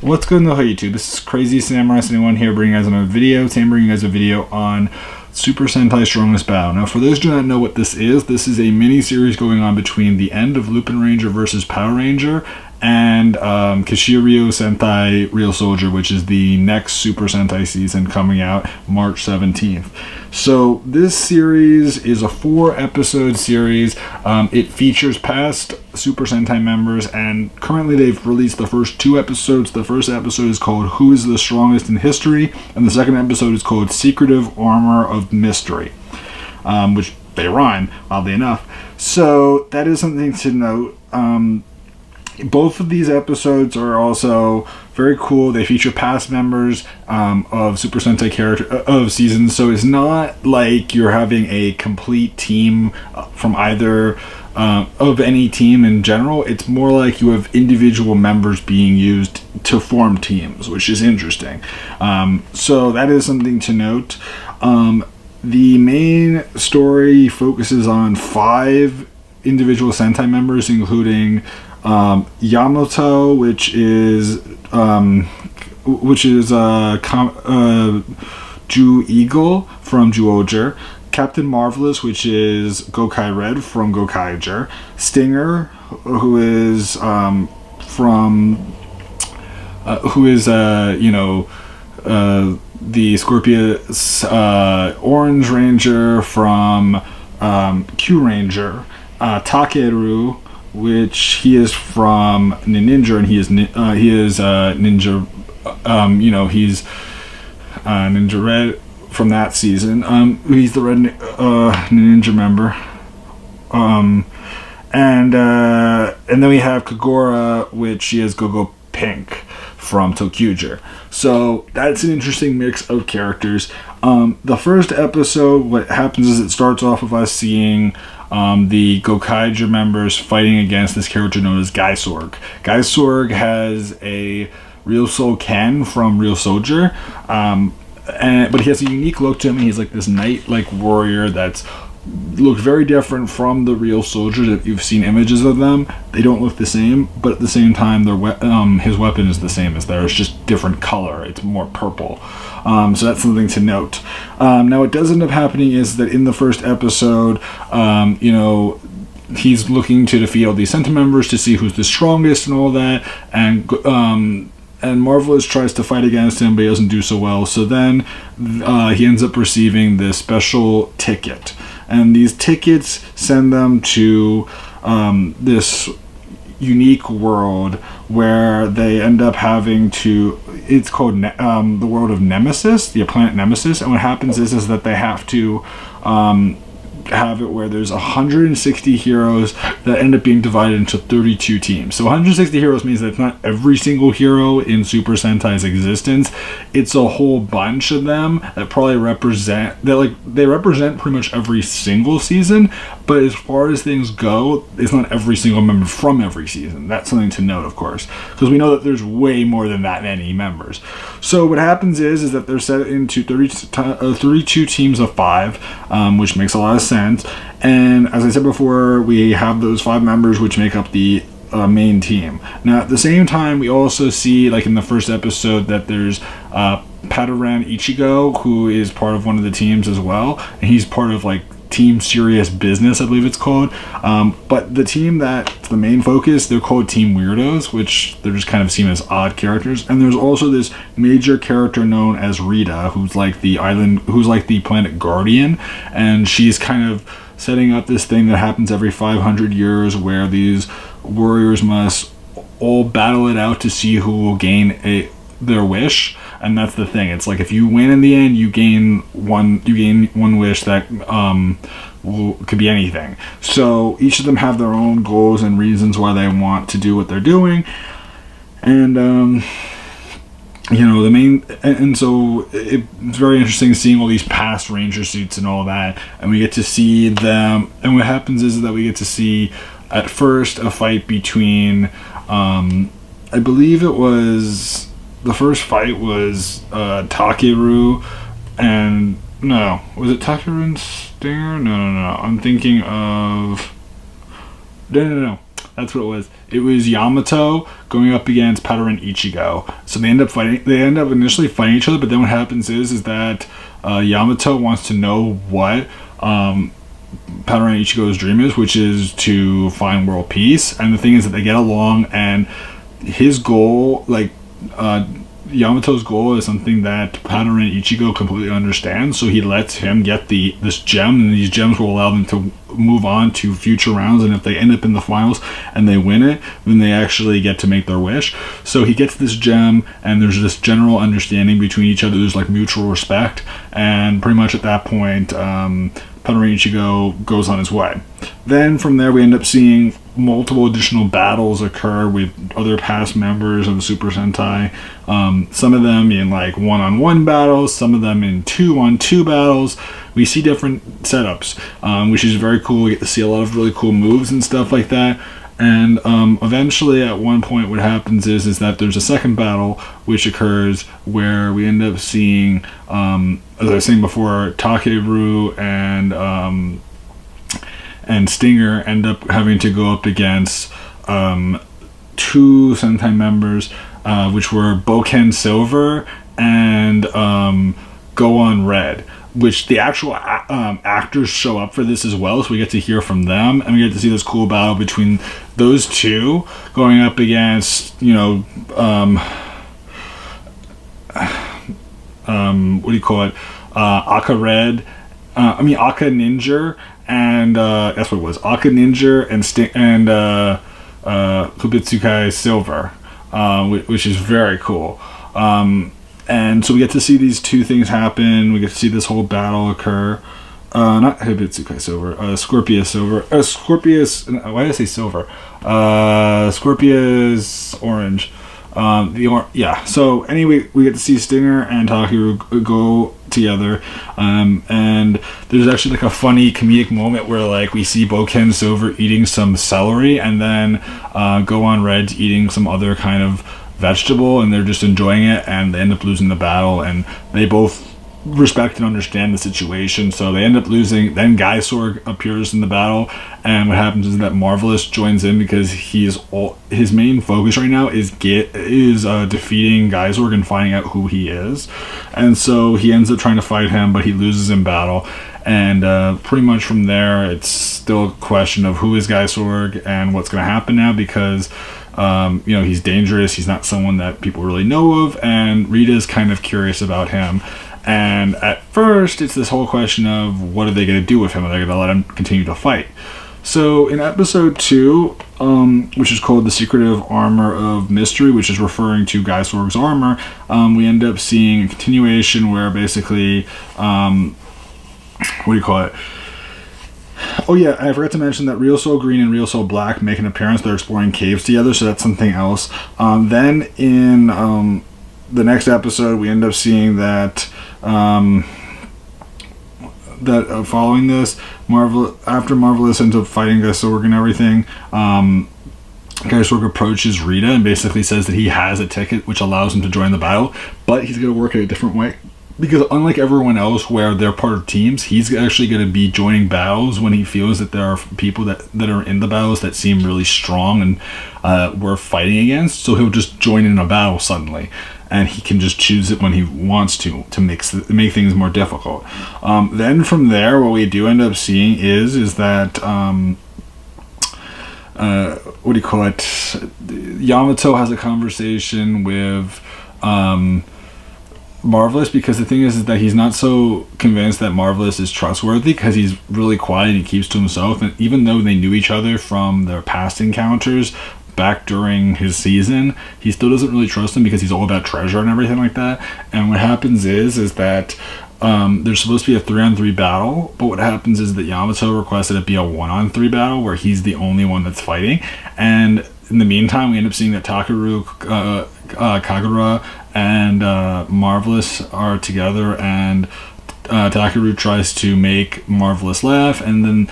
What's going on YouTube? This is Crazy Samurai 71 here, bringing you guys another video. Today I'm bringing you guys a video on Super Sentai Strongest Battle. Now, for those who do not know what this is a mini-series going on between the end of Lupin Ranger versus Power Ranger and Kishiryu Sentai Real Soldier, which is the next Super Sentai season coming out March 17th. So this series is a 4-episode series. It features past Super Sentai members, and currently they've released the first 2 episodes. The first episode is called Who is the Strongest in History, and the second episode is called Secretive Armor of Mystery, which they rhyme, oddly enough. So that is something to note. Both of these episodes are also very cool. They feature past members of Super Sentai of seasons, so it's not like you're having a complete team from either of any team in general. It's more like you have individual members being used to form teams, which is interesting. So that is something to note. The main story focuses on 5 individual Sentai members, including Yamato, which is Ju Eagle from Zyuohger, Captain Marvelous, which is Gokai Red from Gokaiger, Stinger, who is the Scorpius Orange Ranger from Q Ranger, Takeru, which he is from Ninja, and he is Ninja. He's Ninja Red from that season. He's the Red Ninja member. And then we have Kagura, which she is Gogo Pink from TOKYUGER. So that's an interesting mix of characters. The first episode, what happens is it starts off with us seeing the Gokaiger members fighting against this character known as Guy Sorg. Guy Sorg has a Real Soul Ken from Real Soldier, but he has a unique look to him. He's like this knight-like warrior that's looks very different from the Real Soldiers. If you've seen images of them, they don't look the same, but at the same time, his weapon is the same as theirs, just different color. It's more purple. So that's something to note. Now, what does end up happening is that in the first episode, he's looking to defeat all these Sentai members to see who's the strongest and all that, and Marvelous tries to fight against him, but he doesn't do so well. So then he ends up receiving this special ticket, and these tickets send them to this unique world where they end up having to, it's called the world of Nemesis, the planet Nemesis. And what happens is that they have to have it where there's 160 heroes that end up being divided into 32 teams. So 160 heroes means that it's not every single hero in Super Sentai's existence. It's a whole bunch of them that probably represent, they represent pretty much every single season, but as far as things go, it's not every single member from every season. That's something to note, of course, because we know that there's way more than that many members. So what happens is that they're set into 32 teams of 5, which makes a lot of sense. And as I said before, we have those 5 members which make up the main team. Now, at the same time, we also see, like in the first episode, that there's Padaran Ichigo, who is part of one of the teams as well, and he's part of like Team Serious Business, I believe it's called. But the team that's the main focus, they're called Team Weirdos, which they're just kind of seen as odd characters. And there's also this major character known as Rita, who's like the planet Guardian, and she's kind of setting up this thing that happens every 500 years where these warriors must all battle it out to see who will gain their wish. And that's the thing. It's like if you win in the end, you gain one wish that could be anything. So each of them have their own goals and reasons why they want to do what they're doing. And so it's very interesting seeing all these past Ranger suits and all that, and we get to see them. And what happens is that we get to see at first a fight between, I believe it was. The first fight was Takeru and... No. Was it Takeru and Stinger? No. I'm thinking of... No. That's what it was. It was Yamato going up against Pato and Ichigo. So they end up fighting. They end up initially fighting each other, but then what happens is that Yamato wants to know what Pato and Ichigo's dream is, which is to find world peace. And the thing is that they get along, and his goal, Yamato's goal is something that Pato and Ichigo completely understand, so he lets him get this gem, and these gems will allow them to move on to future rounds, and if they end up in the finals and they win it, then they actually get to make their wish. So he gets this gem, and there's this general understanding between each other. There's like mutual respect, and pretty much at that point, Pato and Ichigo goes on his way. Then from there we end up seeing multiple additional battles occur with other past members of the Super Sentai. Some of them in like one-on-one battles, some of them in two-on-two battles. We see different setups, which is very cool. We get to see a lot of really cool moves and stuff like that. And eventually at one point what happens is that there's a second battle which occurs where we end up seeing, as I was saying before, Takeru and Stinger end up having to go up against two Sentai members, which were Boken Silver and Goon Red, which the actual actors show up for this as well, so we get to hear from them, and we get to see this cool battle between those two going up against, Aka Red, Aka Ninja, and that's what it was, Aka Ninja and Kubitsukai Silver, which is very cool. And so we get to see these two things happen. We get to see this whole battle occur. Not Hibitsukai Silver, Scorpius Silver. Scorpius, why did I say silver? Scorpius Orange. So anyway, we get to see Stinger and Takeru go together. And there's actually like a funny comedic moment where like we see Boken Silver eating some celery, and then Goon Red's eating some other kind of vegetable, and they're just enjoying it, and they end up losing the battle, and they both respect and understand the situation, so they end up losing. Then Gaisorg appears in the battle, and what happens is that Marvelous joins in because his main focus right now is defeating Gaisorg and finding out who he is, and so he ends up trying to fight him, but he loses in battle. And pretty much from there, it's still a question of who is Gaisorg and what's going to happen now, because he's dangerous. He's not someone that people really know of, and Rita's kind of curious about him. And at first, it's this whole question of what are they going to do with him? Are they going to let him continue to fight? So in episode 2, which is called The Secretive Armor of Mystery, which is referring to Gaisorg's armor, we end up seeing a continuation where basically, Oh yeah, I forgot to mention that Real Soul Green and Real Soul Black make an appearance. They're exploring caves together, so that's something else. Then in the next episode, we end up seeing that following this, after Marvelous ends up fighting Gaisorg and everything, Gaisorg approaches Rita and basically says that he has a ticket which allows him to join the battle, but he's going to work it a different way. Because unlike everyone else where they're part of teams, he's actually going to be joining battles when he feels that there are people that are in the battles that seem really strong and worth fighting against. So he'll just join in a battle suddenly, and he can just choose it when he wants to make things more difficult. Then from there, what we do end up seeing is that Yamato has a conversation with Marvelous, because the thing is that he's not so convinced that Marvelous is trustworthy, because he's really quiet and he keeps to himself, and even though they knew each other from their past encounters back during his season, he still doesn't really trust him because he's all about treasure and everything like that. And what happens is that there's supposed to be a 3-on-3 battle, but what happens is that Yamato requested it be a 1-on-3 battle where he's the only one that's fighting, and in the meantime we end up seeing that Takeru, Kagura, and Marvelous are together, and Takeru tries to make Marvelous laugh, and then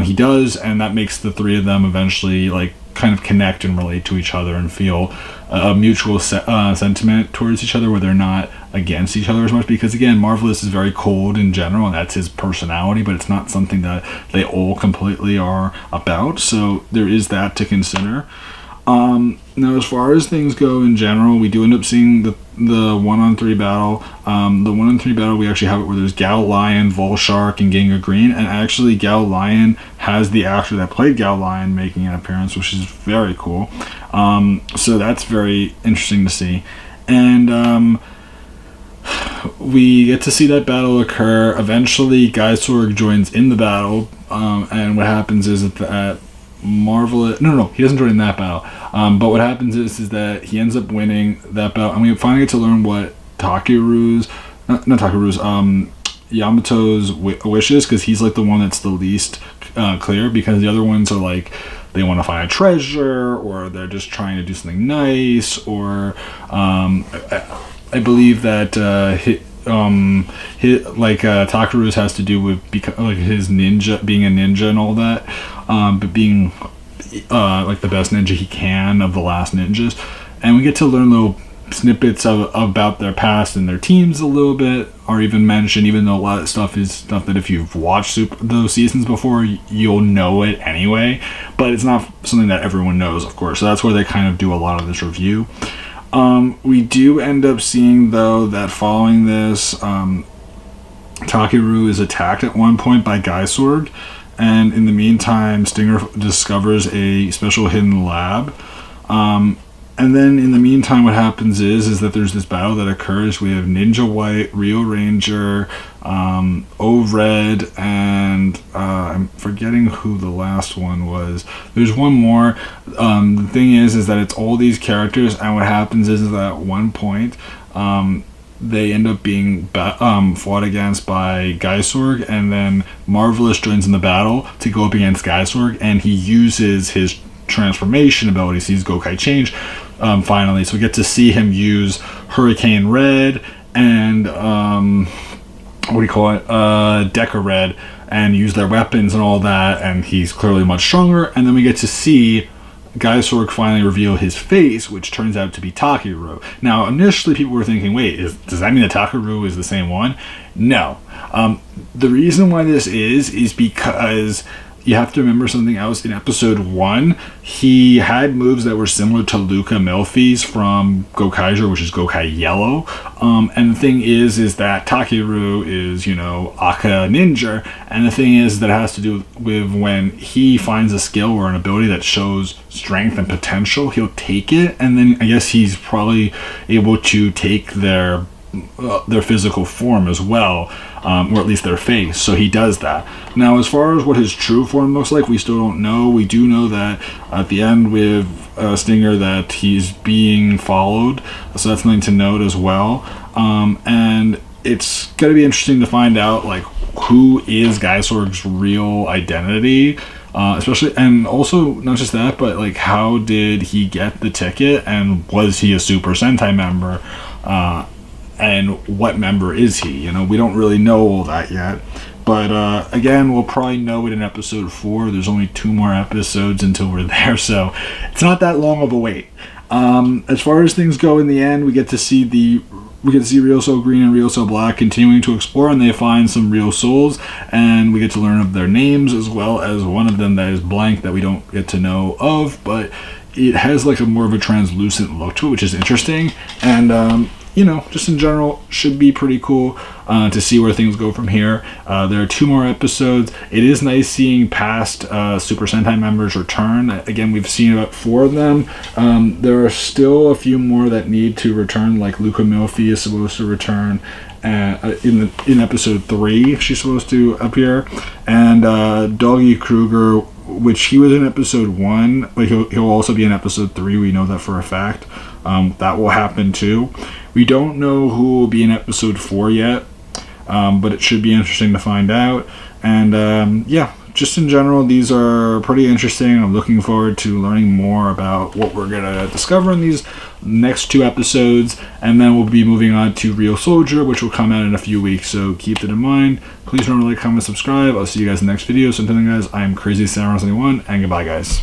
he does, and that makes the three of them eventually like kind of connect and relate to each other and feel a mutual sentiment towards each other, where they're not against each other as much, because again, Marvelous is very cold in general, and that's his personality, but it's not something that they all completely are about. So there is that to consider. Now, as far as things go in general, we do end up seeing the 1-on-3 battle. The 1-on-3 battle, we actually have it where there's Gal Lion, Volshark, and Ginga Green, and actually Gal Lion has the actor that played Gal Lion making an appearance, which is very cool. So that's very interesting to see. And we get to see that battle occur. Eventually, Gaisorg joins in the battle, and what happens is that Marvelous... No, he doesn't join in that battle. But what happens is that he ends up winning that battle, and we finally get to learn what Yamato's wishes, because he's like the one that's the least clear, because the other ones are like they want to find a treasure, or they're just trying to do something nice, or I believe that Takeru's has to do with his ninja, being a ninja and all that, but being like the best ninja he can of the last ninjas. And we get to learn little snippets about their past and their teams a little bit, or even mention, even though a lot of stuff is stuff that if you've watched those seasons before, you'll know it anyway, but it's not something that everyone knows, of course. So that's where they kind of do a lot of this review. We do end up seeing, though, that following this, Takeru is attacked at one point by Gaisorg, and in the meantime, Stinger discovers a special hidden lab. And then in the meantime, what happens is that there's this battle that occurs. We have Ninja White, Rio Ranger, O-Red, and I'm forgetting who the last one was. There's one more. The thing is that it's all these characters, and what happens is that at one point, they end up being fought against by Gaisorg, and then Marvelous joins in the battle to go up against Gaisorg, and he uses his transformation ability, sees Gokai change finally, so we get to see him use Hurricane Red and Deca Red, and use their weapons and all that, and he's clearly much stronger. And then we get to see Gaisorg finally reveal his face, which turns out to be Takeru. Now, initially people were thinking, wait, does that mean that Takeru is the same one? No. The reason why this is because you have to remember something else. In episode 1, he had moves that were similar to Luca Melfi's from Gokaiger, which is Gokai Yellow. And the thing is that Takeru is, Aka Ninja. And the thing is that it has to do with when he finds a skill or an ability that shows strength and potential, he'll take it. And then I guess he's probably able to take their physical form as well, or at least their face, so he does that. Now, as far as what his true form looks like, we still don't know. We do know that at the end with Stinger that he's being followed, so that's something to note as well. And it's going to be interesting to find out who is Gaisorg's real identity, especially, and also not just that, but how did he get the ticket, and was he a Super Sentai member? And what member is he? We don't really know all that yet. But again, we'll probably know it in episode 4. There's only 2 more episodes until we're there, so it's not that long of a wait. As far as things go in the end, we get to see Real Soul Green and Real Soul Black continuing to explore, and they find some real souls, and we get to learn of their names, as well as one of them that is blank that we don't get to know of, but it has a more of a translucent look to it, which is interesting. And just in general, should be pretty cool to see where things go from here. There are 2 more episodes. It is nice seeing past Super Sentai members return. Again, we've seen about 4 of them. There are still a few more that need to return, like Luca Milfi is supposed to return in episode 3. She's supposed to appear. And Doggy Kruger, which he was in episode 1, but he'll also be in episode 3. We know that for a fact. That will happen too. We don't know who will be in episode 4 yet, but it should be interesting to find out. And just in general, these are pretty interesting. I'm looking forward to learning more about what we're going to discover in these next 2 episodes. And then we'll be moving on to Real Soldier, which will come out in a few weeks. So keep that in mind. Please remember to like, comment, subscribe. I'll see you guys in the next video. So until then, guys, I'm Crazy Samurai 71, and goodbye, guys.